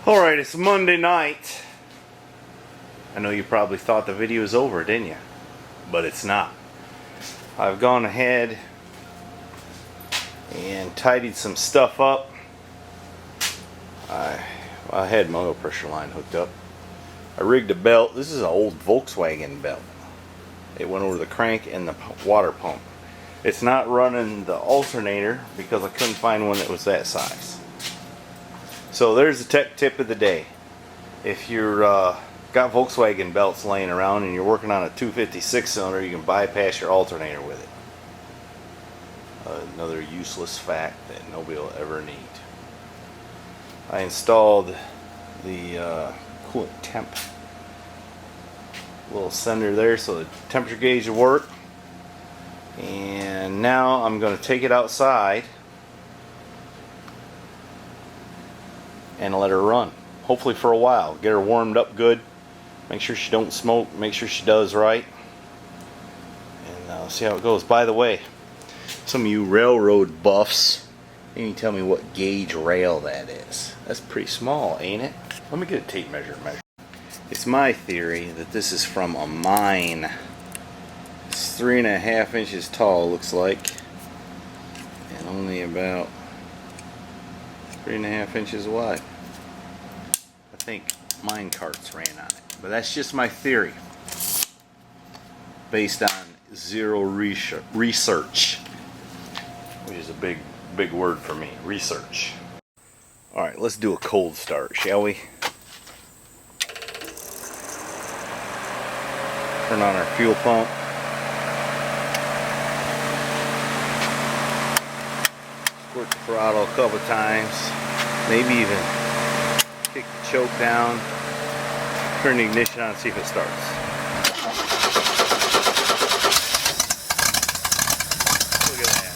Alright, it's Monday night. I know you probably thought the video was over, didn't you? But it's not. I've gone ahead and tidied some stuff up. I had my oil pressure line hooked up. I rigged a belt. This is an old Volkswagen belt. It went over the crank and the water pump. It's not running the alternator because I couldn't find one that was that size. So there's the tech tip of the day. If you're got Volkswagen belts laying around and you're working on a 250 6-cylinder, you can bypass your alternator with it. Another useless fact that nobody will ever need. I installed the coolant temp little sender there so the temperature gauge will work. And now I'm going to take it outside and let her run, hopefully for a while. Get her warmed up good, make sure she don't smoke, make sure she does right, and see how it goes. By the way, some of you railroad buffs, you can tell me what gauge rail that is. That's pretty small, ain't it? Let me get a tape measure. It's my theory that this is from a mine. It's 3.5 inches tall, looks like, and only about 3.5 inches wide. I think mine carts ran on it, but that's just my theory based on zero research, which is a big word for me, research. Alright, let's do a cold start, shall we? Turn on our fuel pump. Squirt the throttle a couple times, maybe even kick the choke down, turn the ignition on, see if it starts. Look at that.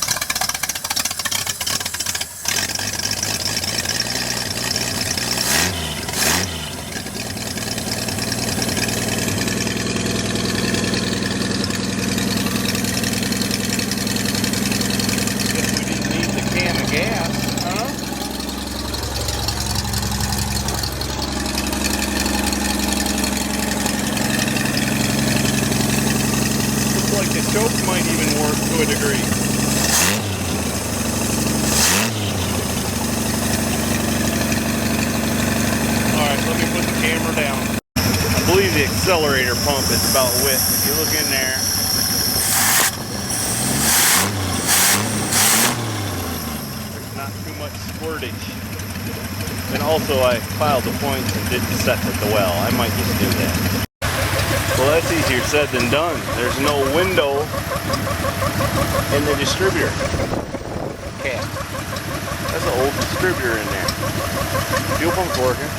The choke might even work to a degree. Alright, let me put the camera down. I believe the accelerator pump is about width. If you look in there, there's not too much squirtage. And also I filed the points and didn't set at the well. I might just do that. Well, that's easier said than done. There's no window in the distributor cap. That's an old distributor in there. Fuel pump's working.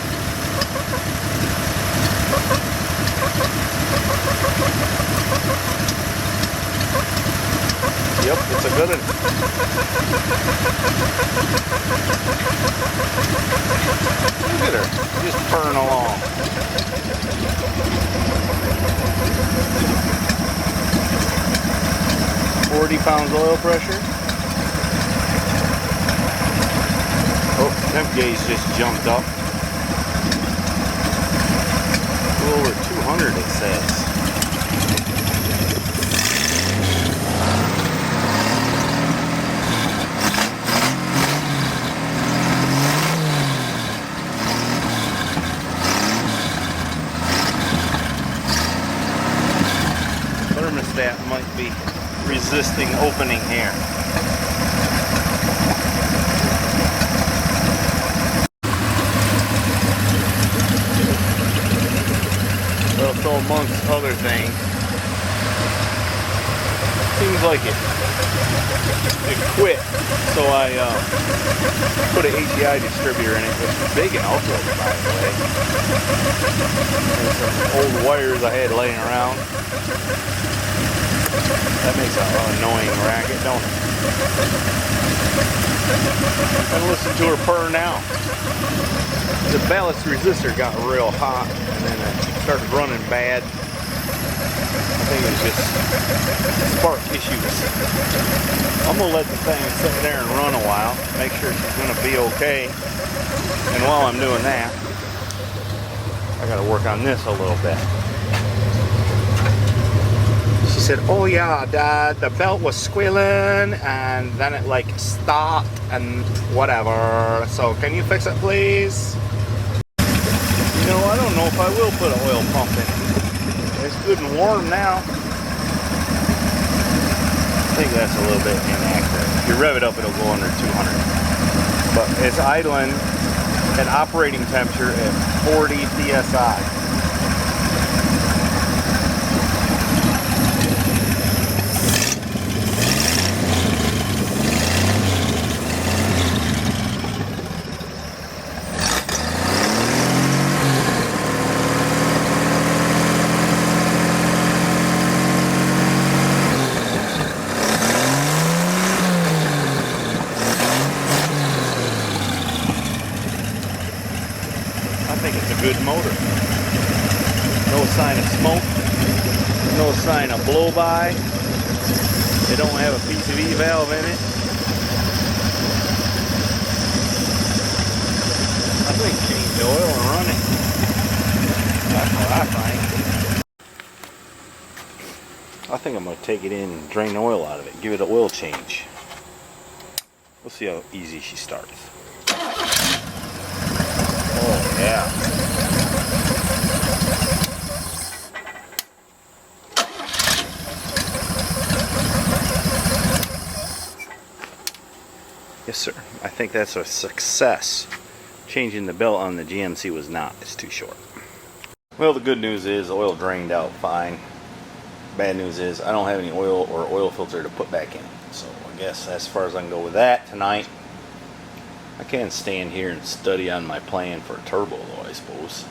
Yep, it's a good one. Look at her, just purring along. 40 pounds oil pressure. Oh, temp gauge just jumped up. A little over 200 it says. Thermostat might be resisting opening here. Well, so amongst other things, seems like it quit. So I put an ATI distributor in it, which is big and outdoor, by the way. And some old wires I had laying around. That makes an annoying racket, don't it? And listen to her purr now. The ballast resistor got real hot and then it started running bad. I think it was just spark issues. I'm going to let the thing sit there and run a while, make sure she's going to be okay. And while I'm doing that, I gotta work on this a little bit. She said, oh yeah, Dad, the belt was squealing and then it like stopped and whatever. So can you fix it, please? You know, I don't know if I will put an oil pump in. It's good and warm now. I think that's a little bit inaccurate. If you rev it up, it'll go under 200. But it's idling at operating temperature at 40 psi. I think it's a good motor. No sign of smoke. No sign of blow-by. It don't have a PCV valve in it. I think change the oil and run it. That's what I think. I think I'm going to take it in and drain the oil out of it. Give it an oil change. We'll see how easy she starts. Oh yeah. Yes, sir. I think that's a success. Changing the belt on the GMC was not. It's too short. Well, the good news is the oil drained out fine. Bad news is I don't have any oil or oil filter to put back in. So I guess as far as I can go with that tonight. I can stand here and study on my plan for a turbo though, I suppose.